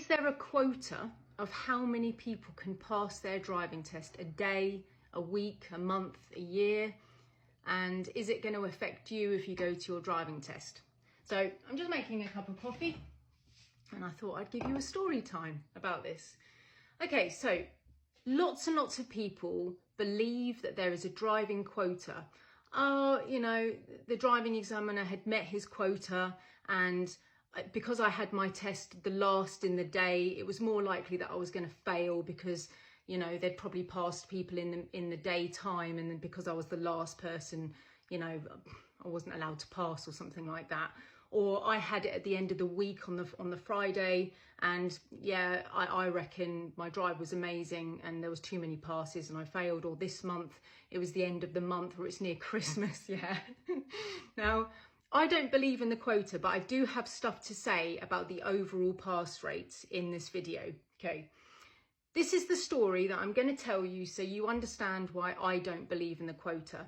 Is there a quota of how many people can pass their driving test a day, a week, a month, a year? And is it going to affect you if you go to your driving test? So I'm just making a cup of coffee and I thought I'd give you a story time about this. Okay, so lots and lots of people believe that there is a driving quota. Oh, you know, the driving examiner had met his quota, and because I had my test the last in the day, it was more likely that I was going to fail because, you know, they'd probably passed people in the daytime, and then because I was the last person, you know, I wasn't allowed to pass or something like that. Or I had it at the end of the week on the Friday, and yeah, I reckon my drive was amazing and there was too many passes and I failed. Or this month it was the end of the month, or it's near Christmas. Yeah. Now, I don't believe in the quota, but I do have stuff to say about the overall pass rates in this video. Okay. This is the story that I'm going to tell you so you understand why I don't believe in the quota.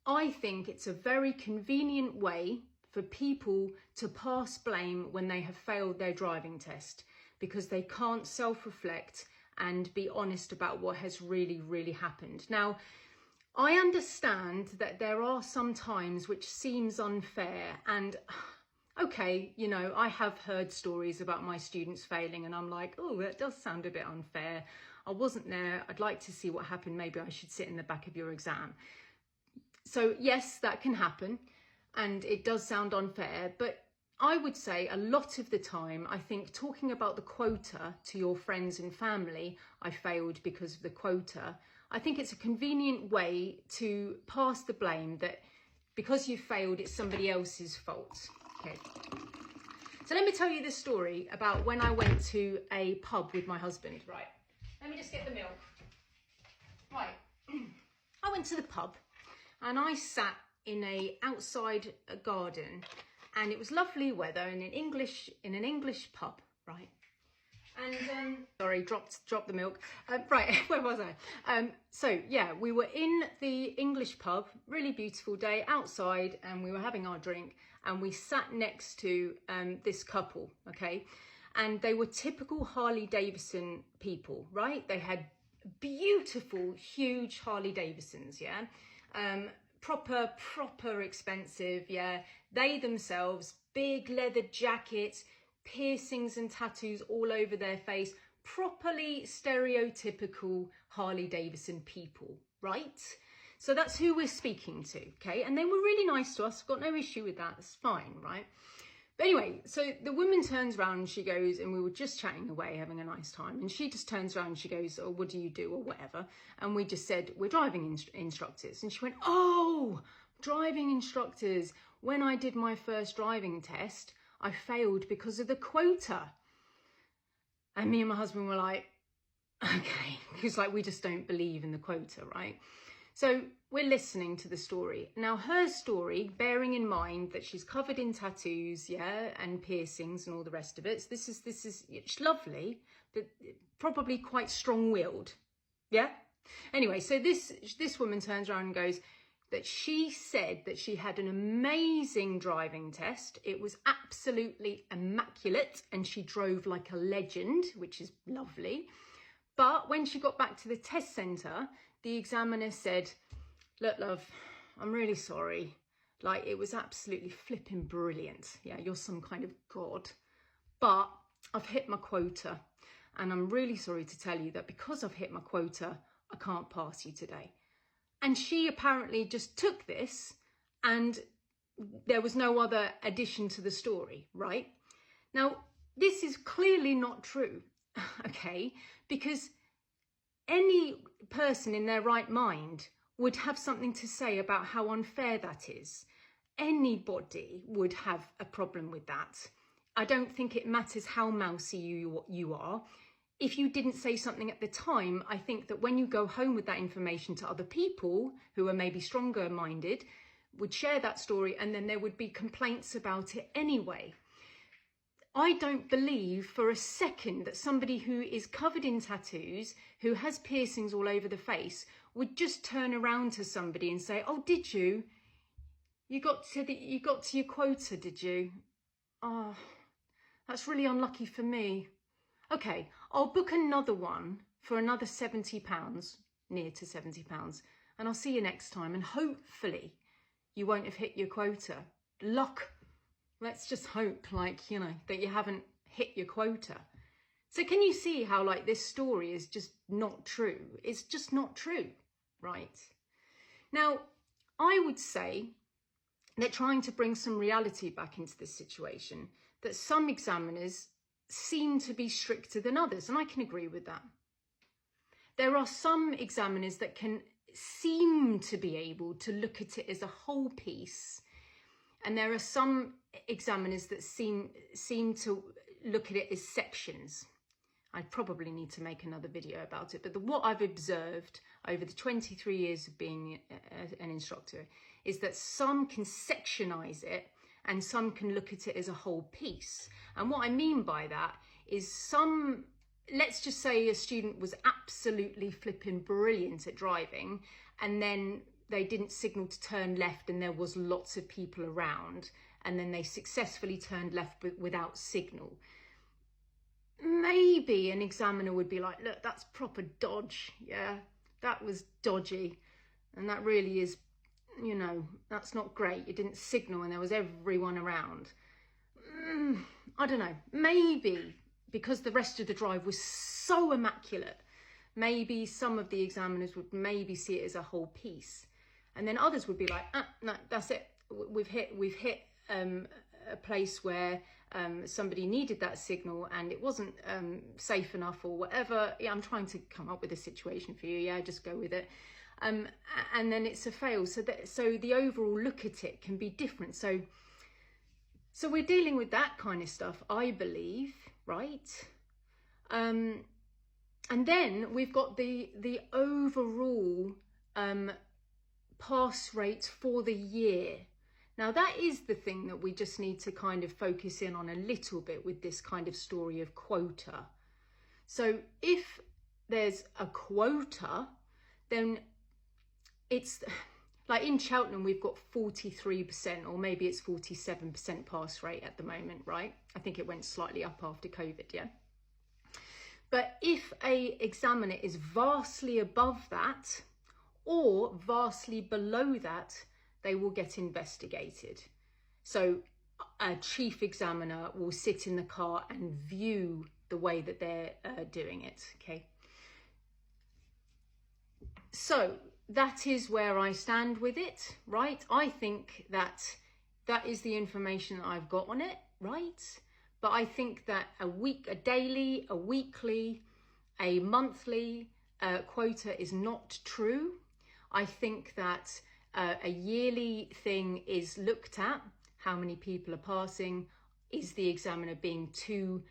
I think it's a very convenient way for people to pass blame when they have failed their driving test, because they can't self-reflect and be honest about what has really happened. Now, I understand that there are some times which seems unfair, and okay, you know, I have heard stories about my students failing and I'm like, oh, that does sound a bit unfair. I wasn't there. I'd like to see what happened. Maybe I should sit in the back of your exam. So yes, that can happen and it does sound unfair, but I would say a lot of the time, I think talking about the quota to your friends and family, I failed because of the quota, I think it's a convenient way to pass the blame that because you failed, it's somebody else's fault. Okay. So let me tell you this story about when I went to a pub with my husband. Right. Let me just get the milk. Right. I went to the pub and I sat in a outside garden, and it was lovely weather in an English pub, right? And sorry, dropped the milk. Right, where was I? So yeah, we were in the English pub, really beautiful day outside, and we were having our drink, and we sat next to this couple, okay? And they were typical Harley Davidson people, right? They had beautiful, huge Harley Davidsons, yeah? Proper expensive, yeah. They themselves, big leather jackets, piercings and tattoos all over their face, properly stereotypical Harley Davidson people, right? So that's who we're speaking to, okay? And they were really nice to us, got no issue with that, it's fine, right? But anyway, so the woman turns around and she goes, and we were just chatting away, having a nice time. And she just turns around and she goes, oh, what do you do, or whatever. And we just said, we're driving instructors. And she went, oh, driving instructors. When I did my first driving test, I failed because of the quota. And me and my husband were like, okay, because like we just don't believe in the quota, right? So we're listening to the story. Now, her story, bearing in mind that she's covered in tattoos, yeah, and piercings and all the rest of it. So this is it's lovely, but probably quite strong-willed, yeah? Anyway, so this woman turns around and goes that she said that she had an amazing driving test. It was absolutely immaculate and she drove like a legend, which is lovely. But when she got back to the test centre, the examiner said, look, love, I'm really sorry. Like, it was absolutely flipping brilliant. Yeah, you're some kind of god. But I've hit my quota. And I'm really sorry to tell you that because I've hit my quota, I can't pass you today. And she apparently just took this and there was no other addition to the story, right? Now, this is clearly not true. Okay, because any person in their right mind would have something to say about how unfair that is. Anybody would have a problem with that. I don't think it matters how mousy you are. If you didn't say something at the time, I think that when you go home with that information to other people who are maybe stronger minded, would share that story, and then there would be complaints about it anyway. I don't believe for a second that somebody who is covered in tattoos, who has piercings all over the face, would just turn around to somebody and say, oh, did you? You got to your quota, did you? Oh, that's really unlucky for me. Okay, I'll book another one for another £70, near to £70, and I'll see you next time. And hopefully you won't have hit your quota. Luck. Let's just hope, like, you know, that you haven't hit your quota. So can you see how, like, this story is just not true? It's just not true, right? Now, I would say they're trying to bring some reality back into this situation, that some examiners seem to be stricter than others, and I can agree with that. There are some examiners that can seem to be able to look at it as a whole piece, and there are some examiners that seem to look at it as sections. I probably need to make another video about it, but what I've observed over the 23 years of being an instructor is that some can sectionize it and some can look at it as a whole piece. And what I mean by that is some, let's just say a student was absolutely flipping brilliant at driving, and then they didn't signal to turn left and there was lots of people around, and then they successfully turned left without signal. Maybe an examiner would be like, look, that's proper dodge. Yeah, that was dodgy. And that really is, you know, that's not great. You didn't signal and there was everyone around. I don't know. Maybe because the rest of the drive was so immaculate, maybe some of the examiners would maybe see it as a whole piece. And then others would be like, no, that's it. We've hit a place where somebody needed that signal and it wasn't safe enough or whatever. Yeah, I'm trying to come up with a situation for you. Yeah, just go with it. And then it's a fail. So the overall look at it can be different. So we're dealing with that kind of stuff, I believe, right? And then we've got the overall pass rate for the year. Now that is the thing that we just need to kind of focus in on a little bit with this kind of story of quota. So if there's a quota, then it's like in Cheltenham, we've got 43%, or maybe it's 47% pass rate at the moment, right? I think it went slightly up after COVID, yeah? But if a examiner is vastly above that or vastly below that, they will get investigated. So a chief examiner will sit in the car and view the way that they're doing it, okay? So that is where I stand with it, right? I think that is the information that I've got on it, right? But I think that a daily, a weekly, a monthly quota is not true. I think that a yearly thing is looked at, how many people are passing, is the examiner being too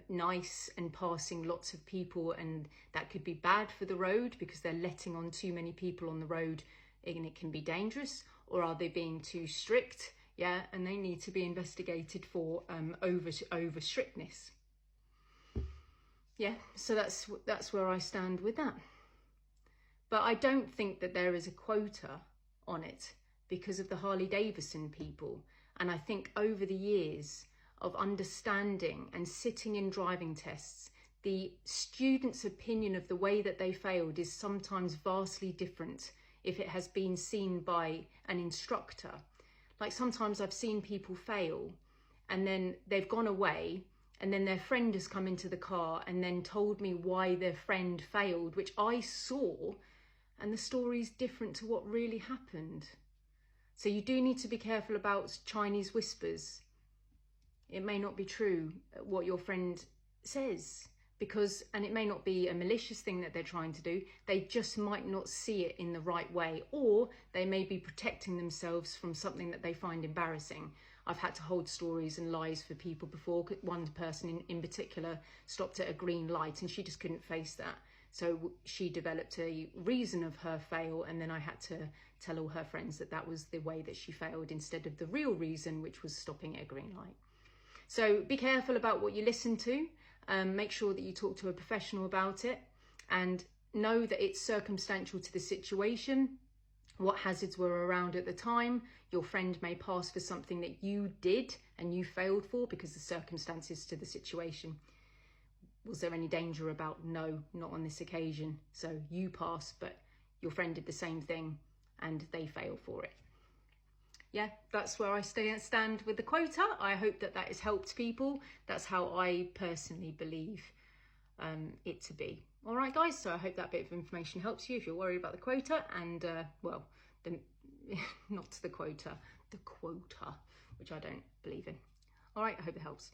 nice and passing lots of people, and that could be bad for the road because they're letting on too many people on the road and it can be dangerous. Or are they being too strict? Yeah, and they need to be investigated for over strictness. Yeah, so that's where I stand with that. But I don't think that there is a quota on it because of the Harley Davidson people. And I think over the years of understanding and sitting in driving tests, the student's opinion of the way that they failed is sometimes vastly different if it has been seen by an instructor. Like sometimes I've seen people fail and then they've gone away and then their friend has come into the car and then told me why their friend failed, which I saw, and the story's different to what really happened. So you do need to be careful about Chinese whispers. It may not be true what your friend says, and it may not be a malicious thing that they're trying to do. They just might not see it in the right way, or they may be protecting themselves from something that they find embarrassing. I've had to hold stories and lies for people before. One person in particular stopped at a green light and she just couldn't face that. So she developed a reason of her fail, and then I had to tell all her friends that that was the way that she failed instead of the real reason, which was stopping at a green light. So be careful about what you listen to. Make sure that you talk to a professional about it, and know that it's circumstantial to the situation. What hazards were around at the time. Your friend may pass for something that you did and you failed for because of the circumstances to the situation. was there any danger about? No, not on this occasion. So you pass, but your friend did the same thing and they fail for it. Yeah, that's where I stand with the quota. I hope that that has helped people. That's how I personally believe it to be. All right, guys, so I hope that bit of information helps you if you're worried about the quota and, well, not the quota, the quota, which I don't believe in. All right, I hope it helps.